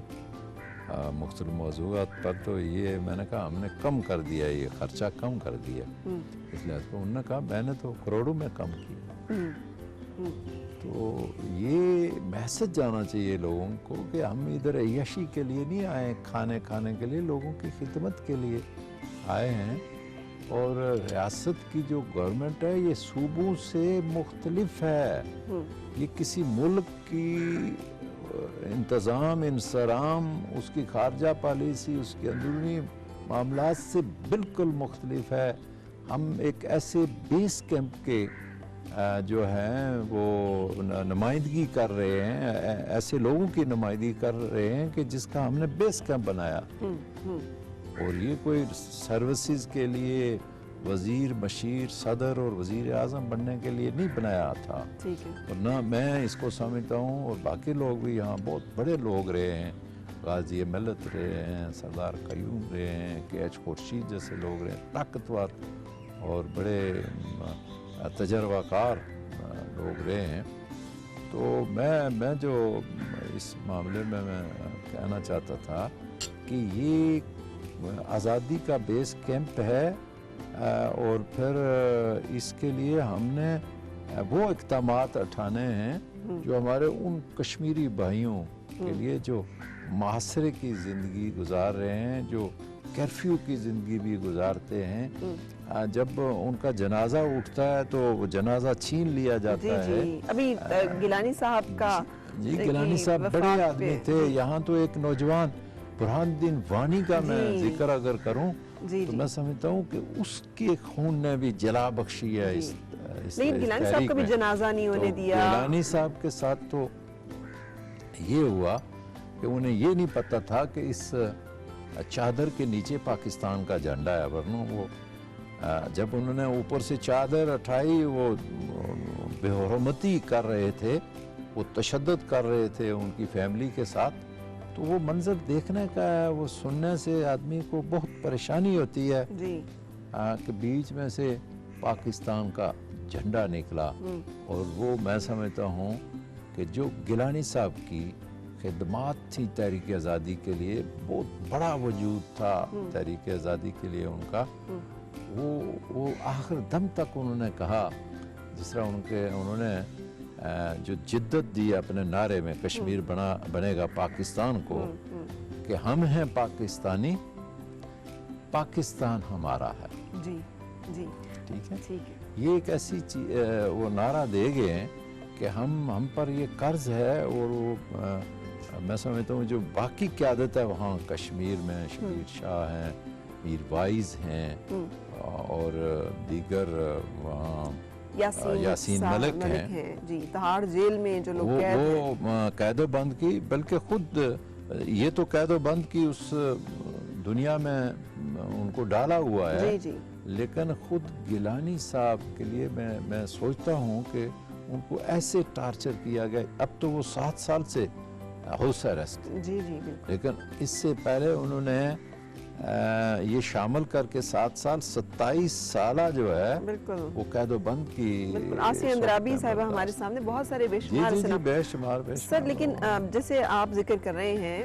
مختلف موضوعات پر، تو یہ میں نے کہا ہم نے کم کر دیا، یہ خرچہ کم کر دیا، اس لحاظ پر انہوں نے کہا میں نے تو کروڑوں میں کم کیا۔ تو یہ میسج جانا چاہیے لوگوں کو کہ ہم ادھر عیاشی کے لیے نہیں آئے، کھانے کے لیے، لوگوں کی خدمت کے لیے آئے ہیں، اور ریاست کی جو گورنمنٹ ہے یہ صوبوں سے مختلف ہے، یہ کسی ملک کی انتظام، انصرام، اس کی خارجہ پالیسی، اس کے اندرونی معاملات سے بالکل مختلف ہے۔ ہم ایک ایسے بیس کیمپ کے جو ہیں وہ نمائندگی کر رہے ہیں، ایسے لوگوں کی نمائندگی کر رہے ہیں کہ جس کا ہم نے بیس کیمپ بنایا، اور یہ کوئی سروسز کے لیے وزیر، مشیر، صدر اور وزیر اعظم بننے کے لیے نہیں بنایا تھا، ورنہ میں اس کو سمجھتا ہوں، اور باقی لوگ بھی یہاں بہت بڑے لوگ رہے ہیں، غازی ملت رہے ہیں، سردار قیوم رہے ہیں، کے ایچ خورشید جیسے لوگ رہے ہیں، طاقتور اور بڑے تجربہ کار لوگ رہے ہیں۔ تو میں جو اس معاملے میں کہنا چاہتا تھا کہ یہ آزادی کا بیس کیمپ ہے، اور پھر اس کے لیے ہم نے وہ اقدامات اٹھانے ہیں جو ہمارے ان کشمیری بھائیوں کے لیے جو محاصرے کی زندگی گزار رہے ہیں، جو کرفیو کی زندگی بھی گزارتے ہیں، جب ان کا جنازہ اٹھتا ہے تو وہ جنازہ چھین لیا جاتا ہے۔ ابھی گیلانی صاحب کا، جی گیلانی صاحب بڑے آدمی تھے، یہاں تو ایک نوجوان برہان الدین وانی کا میں ذکر اگر کروں تو میں سمجھتا ہوں کہ اس کے خون نے بھی جلا بخشی ہے لیکن گیلانی صاحب کا بھی جنازہ نہیں ہونے دیا. گیلانی صاحب کے ساتھ تو یہ ہوا کہ انہیں یہ نہیں پتہ تھا کہ اس چادر کے نیچے پاکستان کا جھنڈا ہے، ورنہ وہ جب انہوں نے اوپر سے چادر اٹھائی وہ بے حرمتی کر رہے تھے، وہ تشدد کر رہے تھے ان کی فیملی کے ساتھ، تو وہ منظر دیکھنے کا ہے، وہ سننے سے آدمی کو بہت پریشانی ہوتی ہے کہ بیچ میں سے پاکستان کا جھنڈا نکلا. اور وہ میں سمجھتا ہوں کہ جو گیلانی صاحب کی خدمات تھی تحریک آزادی کے لیے، بہت بڑا وجود تھا تحریک آزادی کے لیے ان کا، وہ آخر دم تک انہوں نے کہا، جس طرح انہوں نے جو جدت دی اپنے نعرے میں کشمیر بنے گا پاکستان کو، کہ ہم ہیں پاکستانی، پاکستان ہمارا ہے. ٹھیک ہے، یہ ایک ایسی وہ نعرہ دے گئے ہیں کہ ہم پر یہ قرض ہے. اور وہ میں سمجھتا ہوں جو باقی قیادت ہے وہاں کشمیر میں، شبیر شاہ ہیں، میر وائز ہیں، اور دیگر وہاں یاسین ملک ہیں، تہاڑ جیل میں جو لوگ وہ قید و بند کی، بلکہ خود یہ تو قید و بند کی اس دنیا میں ان کو ڈالا ہوا ہے. لیکن خود گیلانی صاحب کے لیے میں سوچتا ہوں کہ ان کو ایسے ٹارچر کیا گیا. اب تو وہ 7 سال سے ہاؤس اریسٹ، لیکن اس سے پہلے انہوں نے یہ شامل کر کے 7 سال 27 سالہ جو ہے وہ قید و بند کی. آسیہ اندرابی صاحبہ ہمارے سامنے بہت سارے بے شمار سر. لیکن جیسے آپ ذکر کر رہے ہیں،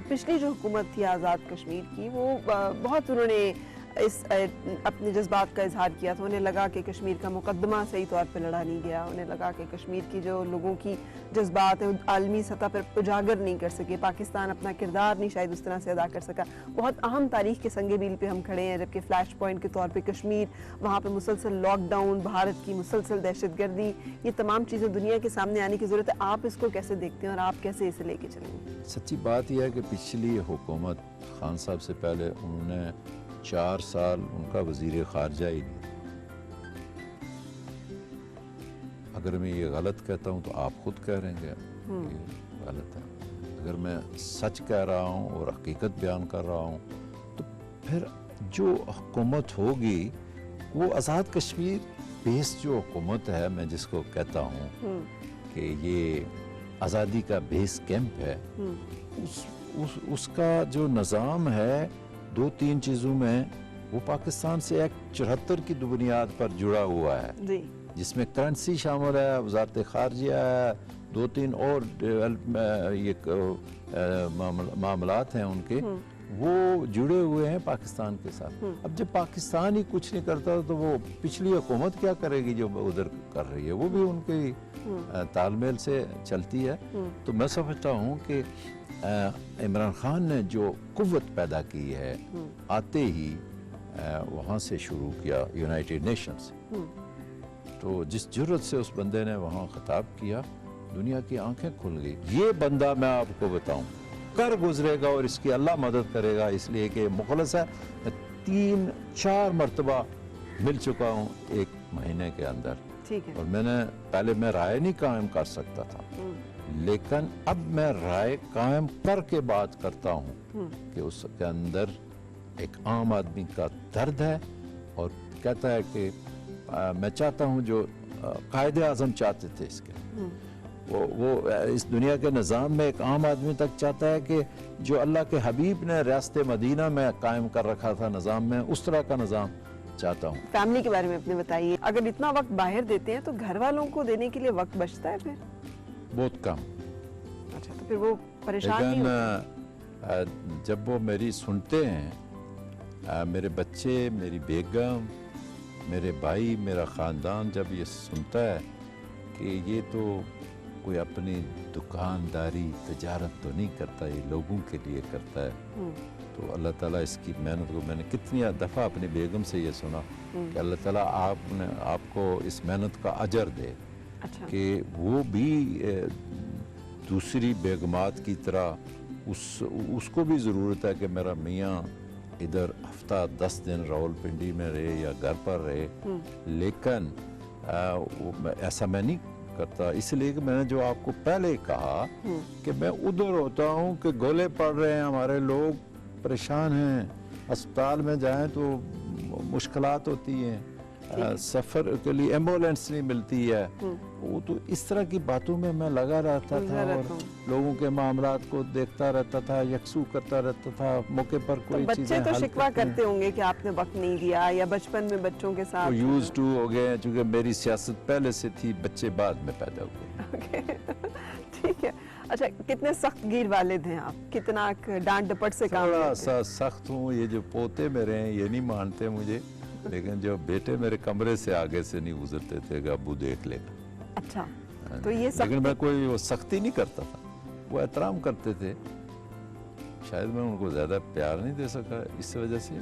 پچھلی جو حکومت تھی آزاد کشمیر کی، وہ بہت انہوں نے اپنے جذبات کا اظہار کیا تھا. انہیں لگا کہ کشمیر کا مقدمہ صحیح طور پہ لڑا نہیں گیا، انہیں لگا کہ کشمیر کی جو لوگوں کی جذبات ہیں عالمی سطح پر اجاگر نہیں کر سکے، پاکستان اپنا کردار نہیں شاید اس طرح سے ادا کر سکا. بہت اہم تاریخ کے سنگ میل پہ ہم کھڑے ہیں، جبکہ فلیش پوائنٹ کے طور پہ کشمیر، وہاں پہ مسلسل لاک ڈاؤن، بھارت کی مسلسل دہشت گردی، یہ تمام چیزیں دنیا کے سامنے آنے کی ضرورت ہے. آپ اس کو کیسے دیکھتے ہیں اور آپ کیسے اسے لے کے چلیں گے؟ سچی بات یہ ہے کہ پچھلی حکومت خان صاحب سے پہلے انہوں نے 4 سال ان کا وزیر خارجہ ہی نہیں. اگر میں یہ غلط کہتا ہوں تو آپ خود کہہ رہے ہیں کہ یہ غلط ہے. اگر میں سچ کہہ رہا ہوں اور حقیقت بیان کر رہا ہوں تو پھر جو حکومت ہوگی وہ آزاد کشمیر بیس جو حکومت ہے، میں جس کو کہتا ہوں کہ یہ آزادی کا بیس کیمپ ہے، اس کا جو نظام ہے 2-3 چیزوں میں وہ پاکستان سے ایکٹ 74 کی بنیاد پر جڑا ہوا ہے، جس میں کرنسی شامل ہے، وزارت خارجہ ہے، 2-3 اور یہ معاملات ہیں ان کے، وہ جڑے ہوئے ہیں پاکستان کے ساتھ. اب جب پاکستان ہی کچھ نہیں کرتا تو وہ پچھلی حکومت کیا کرے گی جو ادھر کر رہی ہے؟ وہ بھی ان کی تال میل سے چلتی ہے. تو میں سمجھتا ہوں کہ عمران خان نے جو قوت پیدا کی ہے آتے ہی وہاں سے شروع کیا، یونائٹڈ نیشن سے، تو جس جرت سے اس بندے نے وہاں خطاب کیا، دنیا کی آنکھیں کھل گئی. یہ بندہ میں آپ کو بتاؤں کر گزرے گا اور اس کی اللہ مدد کرے گا، اس لیے کہ مخلص ہے. 3-4 مرتبہ مل چکا ہوں 1 مہینے کے اندر، اور پہلے میں رائے نہیں قائم کر سکتا تھا، لیکن اب میں رائے قائم کر کے بات کرتا ہوں کہ اس کے اندر ایک عام آدمی کا درد ہے، اور کہتا ہے کہ میں چاہتا ہوں جو قائد اعظم چاہتے تھے اس کے، وہ اس دنیا کے نظام میں ایک عام آدمی تک چاہتا ہے کہ جو اللہ کے حبیب نے ریاست مدینہ میں قائم کر رکھا تھا نظام میں، اس طرح کا نظام چاہتا ہوں. فیملی کے بارے میں اپنے بتائیے، اگر اتنا وقت باہر دیتے ہیں تو گھر والوں کو دینے کے لیے وقت بچتا ہے پھر؟ بہت کم. اچھا، تو پھر وہ پریشان نہیں ہوتے؟ لیکن جب وہ میری سنتے ہیں، میرے بچے، میری بیگم، میرے بھائی، میرا خاندان جب یہ سنتا ہے کہ یہ تو کوئی اپنی دکانداری تجارت تو نہیں کرتا، یہ لوگوں کے لیے کرتا ہے، تو اللہ تعالیٰ اس کی محنت کو، میں نے کتنی دفعہ اپنی بیگم سے یہ سنا کہ اللہ تعالیٰ آپ کو اس محنت کا اجر دے، کہ وہ بھی دوسری بیگمات کی طرح اس کو بھی ضرورت ہے کہ میرا میاں ادھر ہفتہ 10 دن راولپنڈی میں رہے یا گھر پر رہے، لیکن ایسا میں نہیں کرتا، اس لیے کہ میں نے جو آپ کو پہلے کہا کہ میں ادھر ہوتا ہوں کہ گولے پڑ رہے ہیں، ہمارے لوگ پریشان ہیں، اسپتال میں جائیں تو مشکلات ہوتی ہیں، سفر کے لیے ایمبولینس نہیں ملتی ہے، وہ تو اس طرح کی باتوں میں لگا رہتا تھا اور لوگوں کے معاملات کو دیکھتا رہتا تھا، یکسو کرتا رہتا تھا، موقع پر کوئی چیزیں بچے تو شکوہ کرتے ہوں گے کہ آپ نے وقت نہیں دیا یا بچپن میں بچوں کے ساتھ یوز ٹو ہو گئے، چونکہ میری سیاست پہلے سے تھی، بچے بعد میں پیدا ہوئے۔ ٹھیک ہے، اچھا کتنے سخت گیر والد ہیں آپ؟ کتنا ڈانٹ ڈپٹ سے کام تھوڑا سا سخت ہوں، یہ جو پوتے میرے ہیں یہ نہیں مانتے مجھے، لیکن جو بیٹے میرے کمرے سے آگے سے نہیں گزرتے تھے کہ ابو دیکھ لینا۔ اچھا، تو یہ لیکن میں کوئی وہ سختی نہیں کرتا تھا، وہ احترام کرتے تھے، شاید میں ان کو زیادہ پیار نہیں دے سکا اس وجہ سے،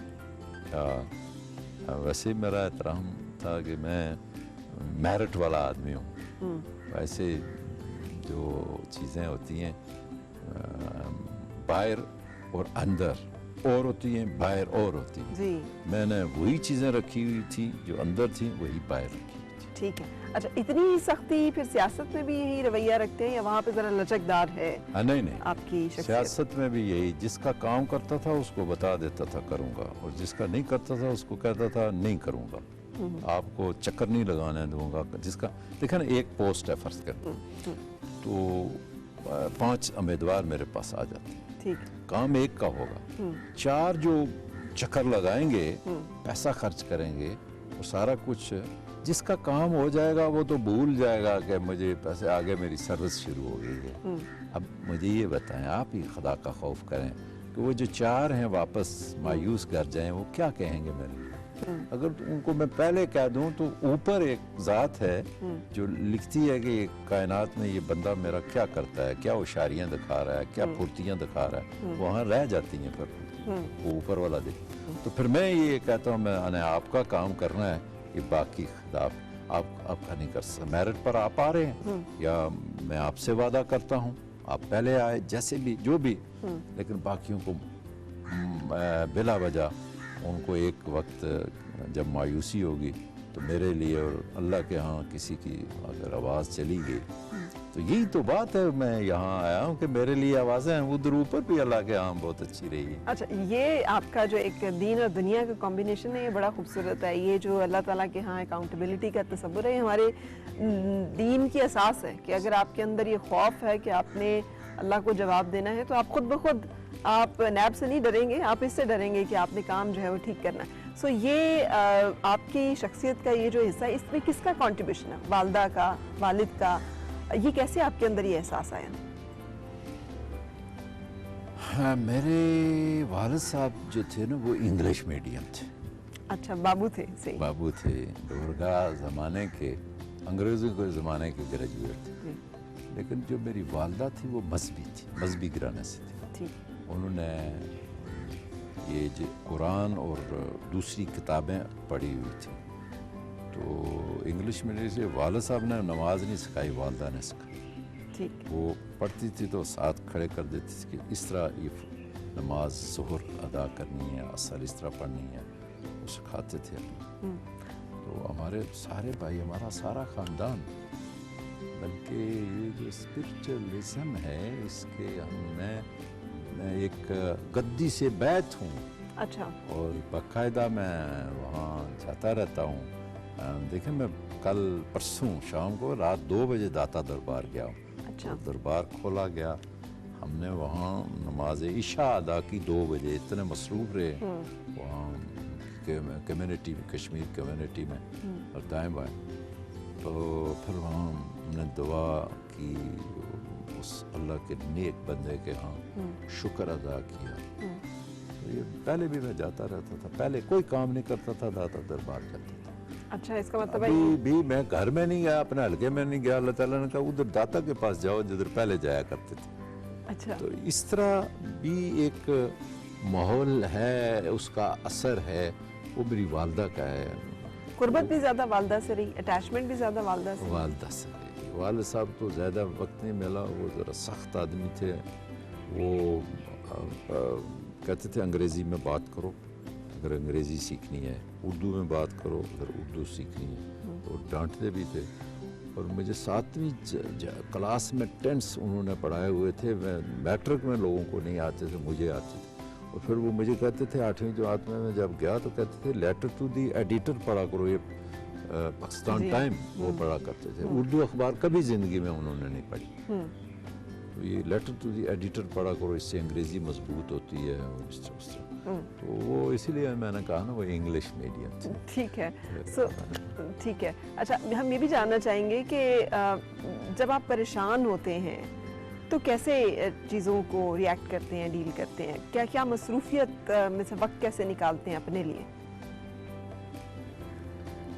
ویسے ہی میرا احترام تھا کہ میں میرٹ والا آدمی ہوں، ویسے جو چیزیں ہوتی ہیں باہر اور اندر اور ہوتی ہیں، باہر اور ہوتی ہیں، جی میں نے وہی چیزیں رکھی ہوئی تھی جو اندر تھیں وہی باہر رکھی ہوئی تھی۔ ٹھیک ہے، اچھا اتنی ہی سختی پھر سیاست میں بھی یہی رویہ رکھتے ہیں یا وہاں پہ ذرا لچکدار ہے نہیں آپ کی شخصیت؟ سیاست میں بھی یہی، جس کا کام کرتا تھا اس کو بتا دیتا تھا کروں گا، اور جس کا نہیں کرتا تھا اس کو کہتا تھا نہیں کروں گا، آپ کو چکر نہیں لگانے دوں گا، جس کا دیکھیں نا ایک پوسٹ ہے فرض کریں تو 5 امیدوار میرے پاس آ جاتے ہیں، کام ایک کا ہوگا، 4 جو چکر لگائیں گے، پیسہ خرچ کریں گے، وہ سارا کچھ جس کا کام ہو جائے گا وہ تو بھول جائے گا کہ مجھے پیسے، آگے میری سروس شروع ہو گئی ہے۔ اب مجھے یہ بتائیں، آپ ہی خدا کا خوف کریں کہ وہ جو 4 ہیں واپس مایوس گھر جائیں، وہ کیا کہیں گے میرے؟ اگر ان کو میں پہلے کہہ دوں تو اوپر ایک ذات ہے جو لکھتی ہے کہ کائنات میں یہ بندہ میرا کیا کرتا ہے، کیا ہوشیاریاں دکھا رہا ہے، کیا پھرتیاں دکھا رہا ہے، وہاں رہ جاتی ہیں پھر وہ اوپر والا دیکھ۔ تو پھر میں یہ کہتا ہوں میں نے آپ کا کام کرنا ہے، یہ باقی خلاف آپ کا نہیں کر سکتا، میرٹ پر آپ آ رہے ہیں یا میں آپ سے وعدہ کرتا ہوں آپ پہلے آئے، جیسے بھی جو بھی، لیکن باقیوں کو بلا وجہ ان کو ایک وقت جب مایوسی ہوگی تو میرے لیے اور اللہ کے ہاں کسی کی اگر آواز چلی گئی تو یہی تو بات ہے، میں یہاں آیا ہوں کہ میرے لیے آوازیں ہیں، ادھر اوپر بھی اللہ کے ہاں بہت اچھی رہی ہے۔ اچھا، یہ آپ کا جو ایک دین اور دنیا کا کمبینیشن ہے یہ بڑا خوبصورت ہے، یہ جو اللہ تعالیٰ کے ہاں اکاؤنٹیبلٹی کا تصور ہے، ہمارے دین کی اساس ہے کہ اگر آپ کے اندر یہ خوف ہے کہ آپ نے اللہ کو جواب دینا ہے تو آپ خود بخود آپ نیب سے نہیں ڈریں گے، آپ اس سے ڈریں گے کہ آپ نے کام جو ہے وہ ٹھیک کرنا ہے۔ سو یہ آپ کی شخصیت کا یہ جو حصہ ہے، اس میں کس کا کنٹریبیوشن ہے؟ والدہ کا، والد کا؟ یہ کیسے آپ کے اندر یہ احساس آیا؟ ہاں، میرے والد صاحب جو تھے نا وہ انگلش میڈیم تھے۔ اچھا، بابو تھے؟ صحیح، بابو تھے، ڈورگاہ زمانے کے، انگریزوں کے زمانے کے گریجویٹ تھے، لیکن جو میری والدہ تھی وہ مذہبی تھی، مذہبی گھرانے سے تھی۔ انہوں نے یہ جو قرآن اور دوسری کتابیں پڑھی ہوئی تھی، تو انگلش میڈیم سے والد صاحب نے نماز نہیں سکھائی، والدہ نے سکھائی۔ وہ پڑھتی تھی تو ساتھ کھڑے کر دیتی تھی کہ اس طرح یہ نماز ظہر ادا کرنی ہے، عصر اس طرح پڑھنی ہے، وہ سکھاتے تھے۔ تو ہمارے سارے بھائی، ہمارا سارا خاندان، بلکہ یہ جو اسپرچولیزم ہے اس کے میں ایک گدی سے بیعت ہوں، اچھا، اور باقاعدہ میں وہاں جاتا رہتا ہوں۔ دیکھیں میں کل پرسوں شام کو رات 2 بجے داتا دربار گیا ہوں۔ اچھا، دربار کھولا گیا، ہم نے وہاں نماز عشاء ادا کی 2 بجے، اتنے مصروف رہے وہاں کمیونٹی میں، کشمیر کمیونٹی میں اور دائیں بائیں۔ تو پھر وہاں ہم نے دعا کی، اس اللہ کے نیک بندے کے ہاں شکر ادا کیا۔ تو یہ پہلے بھی میں جاتا رہتا تھا، پہلے کوئی کام نہیں کرتا تھا، داتا دربار جاتا تھا۔ اچھا، اس کا مطلب ابھی بھی میں گھر میں نہیں گیا، اپنے حلقے میں نہیں گیا، اللہ تعالیٰ نے کہا ادھر داتا کے پاس جاؤ جدھر پہلے جایا کرتے تھے۔ اچھا، تو اس طرح بھی ایک ماحول ہے، اس کا اثر ہے، وہ میری والدہ کا ہے۔ قربت بھی زیادہ والدہ سے رہی، اٹیچمنٹ بھی زیادہ والدہ سے؟ والدہ سے رہی۔ والد صاحب تو زیادہ وقت نہیں ملا، وہ ذرا سخت آدمی تھے، وہ کہتے تھے انگریزی میں بات کرو اگر انگریزی سیکھنی ہے، اردو میں بات کرو اگر اردو سیکھنی ہے، تو ڈانٹتے بھی تھے. اور مجھے 7ویں کلاس میں ٹینس انہوں نے پڑھائے ہوئے تھے. میٹرک میں لوگوں کو نہیں آتے تھے، مجھے آتے تھے. اور پھر وہ مجھے کہتے تھے 8ویں جماعت میں جب گیا تو کہتے تھے لیٹر ٹو دی ایڈیٹر پڑھا کرو. یہ پاکستان ٹائم وہ پڑھا کرتے تھے. اردو اخبار کبھی زندگی میں انہوں نے نہیں پڑھی. تو یہ لیٹر ٹو دی ایڈیٹر پڑھا کرو، اس سے انگریزی مضبوط ہوتی ہے اور اس طرح. تو وہ اسی لیے میں نے کہا نا وہ انگلش میڈیم تھی. ٹھیک ہے. ٹھیک ہے. اچھا، ہم یہ بھی جاننا چاہیں گے کہ جب آپ پریشان ہوتے ہیں تو کیسے چیزوں کو ریئیکٹ کرتے ہیں، ڈیل کرتے ہیں؟ کیا مصروفیت میں سے وقت کیسے نکالتے ہیں اپنے لیے؟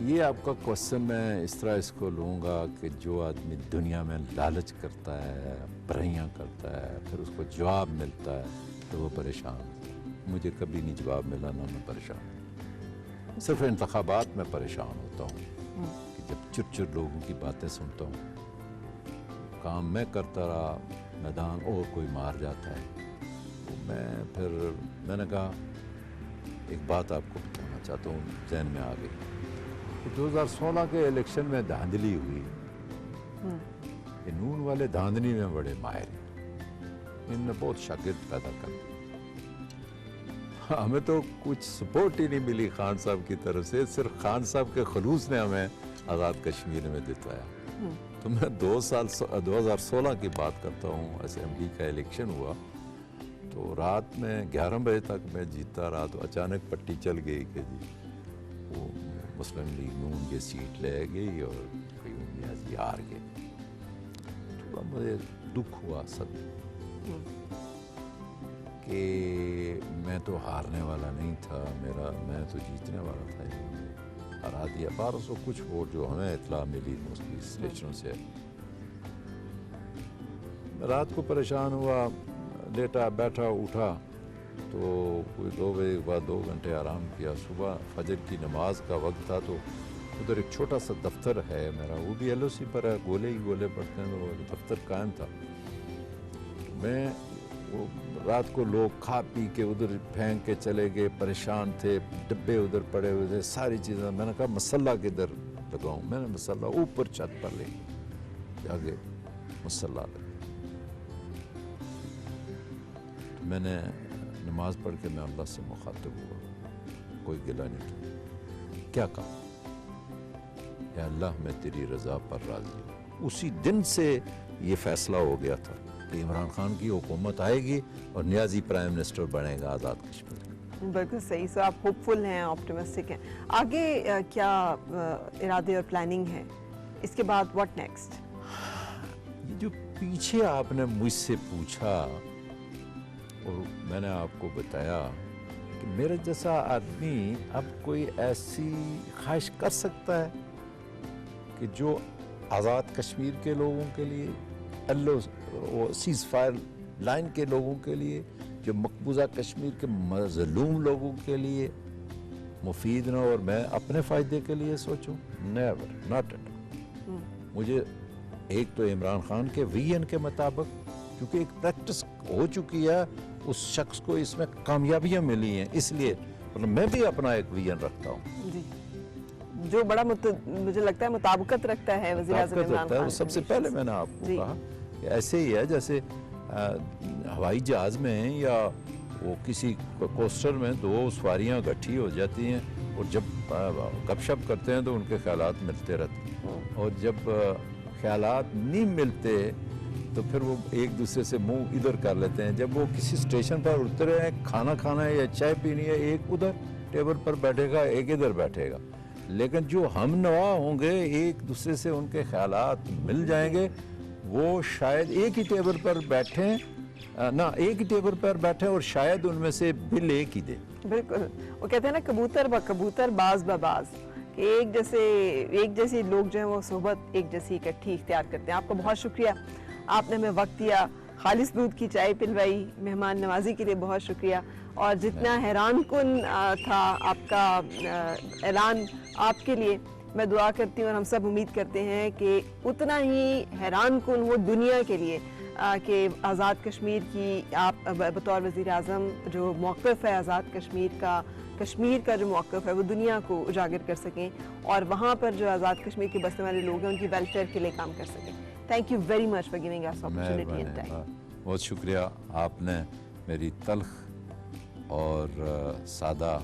یہ آپ کا کوشچن میں اس طرح اس کو لوں گا کہ جو آدمی دنیا میں لالچ کرتا ہے، برائیاں کرتا ہے، پھر اس کو جواب ملتا ہے تو وہ پریشان ہوتا ہے. مجھے کبھی نہیں جواب ملا، نہ میں پریشان. صرف انتخابات میں پریشان ہوتا ہوں کہ جب چر لوگوں کی باتیں سنتا ہوں. کام میں کرتا رہا، میدان اور کوئی مار جاتا ہے. میں نے کہا ایک بات آپ کو بتانا چاہتا ہوں، ذہن میں آ گئی. 2016 کے الیکشن میں دھاندلی ہوئی. یہ نون والے دھاندلی میں بڑے ماہر ہیں. ان نے بہت شاگرد پیدا کر دی. ہمیں تو کچھ سپورٹ ہی نہیں ملی خان صاحب کی طرف سے. صرف خان صاحب کے خلوص نے ہمیں آزاد کشمیر میں جتوایا. تو میں 2016 کی بات کرتا ہوں. اسمبلی کا الیکشن ہوا تو رات میں 11 بجے تک میں جیتا رہا. تو اچانک پٹی چل گئی کہ جی وہ مسلم لیگ نون کی سیٹ لے گئی اور قیوم نیازی ہار گئے. تھوڑا مجھے دکھ ہوا سب کہ میں تو ہارنے والا نہیں تھا، میں تو جیتنے والا تھا. ہرا دیا 1200 کچھ ووٹ جو ہمیں اطلاع ملی موسٹلی اسٹیشنوں سے. رات کو پریشان ہوا، لیٹا بیٹھا اٹھا تو کوئی 2 بجے کے بعد 2 گھنٹے آرام کیا. صبح فجر کی نماز کا وقت تھا تو ادھر ایک چھوٹا سا دفتر ہے میرا، وہ بھی LOC پر ہے، گولے ہی گولے پڑتے ہیں. تو وہ دفتر قائم تھا. میں وہ رات کو لوگ کھا پی کے ادھر پھینک کے چلے گئے، پریشان تھے، ڈبے ادھر پڑے ہوئے تھے، ساری چیزیں. میں نے کہا مسلح کدھر لگاؤں؟ میں نے مسلح اوپر چھت پر لے آگے مسلح لگا. میں نے نماز پڑھ کے میں اللہ سے مخاطب ہوا، کوئی گلہ نہیں کیا. کیا کہا؟ یا اللہ میں تیری رضا پر راضی ہوں. اسی دن سے یہ فیصلہ ہو گیا تھا کہ عمران خان کی حکومت آئے گی اور نیازی پرائم منسٹر بنے گا آزاد کشمیر. بالکل صحیح. سو آپ ہوپ فل ہیں، آپٹیمسٹک ہیں. آگے کیا ارادے اور پلاننگ ہے اس کے بعد؟ What next? جو پیچھے آپ نے مجھ سے پوچھا اور میں نے آپ کو بتایا کہ میرے جیسا آدمی اب کوئی ایسی خواہش کر سکتا ہے کہ جو آزاد کشمیر کے لوگوں کے لیے، سیز فائر لائن کے لوگوں کے لیے، جو مقبوضہ کشمیر کے مظلوم لوگوں کے لیے مفید نہ اور میں اپنے فائدے کے لیے سوچوں؟ Never, not at all. مجھے ایک تو عمران خان کے ویژن کے مطابق، کیونکہ ایک پریکٹس ہو چکی ہے، اس شخص کو اس میں کامیابیاں ملی ہیں، اس لیے میں بھی اپنا ایک ویژن رکھتا ہوں جی، جو بڑا مجھے لگتا ہے مطابقت رکھتا ہے وزیر اعظم عمران خان. سب سے پہلے میں نے آپ کو کہا کہ ایسے ہی ہے جیسے ہوائی جہاز میں یا وہ کسی کوسٹر میں 2 سواریاں گٹھی ہو جاتی ہیں اور جب گپ شپ کرتے ہیں تو ان کے خیالات ملتے رہتے ہیں، اور جب خیالات نہیں ملتے تو پھر وہ ایک دوسرے سے منہ ادھر کر لیتے ہیں. جب وہ کسی اسٹیشن پر اترے ہیں، کھانا کھانا ہے یا چائے پینی ہے، ایک ادھر ٹیبل پر بیٹھے گا، ایک ادھر بیٹھے گا. لیکن جو ہم نوا ہوں گے، ایک دوسرے سے ان کے خیالات مل جائیں گے، وہ شاید ایک ہی ٹیبل پر بیٹھیں، ایک ہی ٹیبل پر بیٹھیں اور شاید ان میں سے بل ایک ہی دیں. بالکل. وہ کہتے ہیں نا کبوتر با کبوتر، باز با باز، کہ ایک جیسی لوگ جو ہیں وہ صحبت ایک جیسی اکٹھی اختیار کرتے ہیں. آپ کا بہت شکریہ، آپ نے ہمیں وقت دیا، خالص دودھ کی چائے پلوائی، مہمان نوازی کے لیے بہت شکریہ. اور جتنا حیران کن تھا آپ کا اعلان آپ کے لیے، میں دعا کرتی ہوں اور ہم سب امید کرتے ہیں کہ اتنا ہی حیران کن وہ دنیا کے لیے کہ آزاد کشمیر کی آپ بطور وزیر اعظم جو موقف ہے آزاد کشمیر کا جو موقف ہے وہ دنیا کو اجاگر کر سکیں اور وہاں پر جو آزاد کشمیر کے بسنے والے لوگ ہیں ان کی ویلفیئر کے لیے کام کر سکیں. Thank you very much for giving اس اپرچونٹی اینڈ ٹائم. بہت شکریہ, آپ نے میری تلخ اور سادہ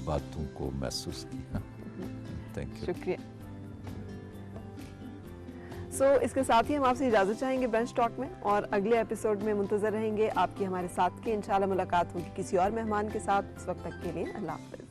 باتوں کو محسوس کیا. Thank you. شکریہ. اس کے ساتھ ہی ہم آپ سے اجازت چاہیں گے برنچ ٹاک میں, اور اگلے ایپیسوڈ میں منتظر رہیں گے آپ کی ہمارے ساتھ کی. انشاءاللہ ملاقات ہوگی کسی اور مہمان کے ساتھ. اس وقت تک کے لیے اللہ حافظ.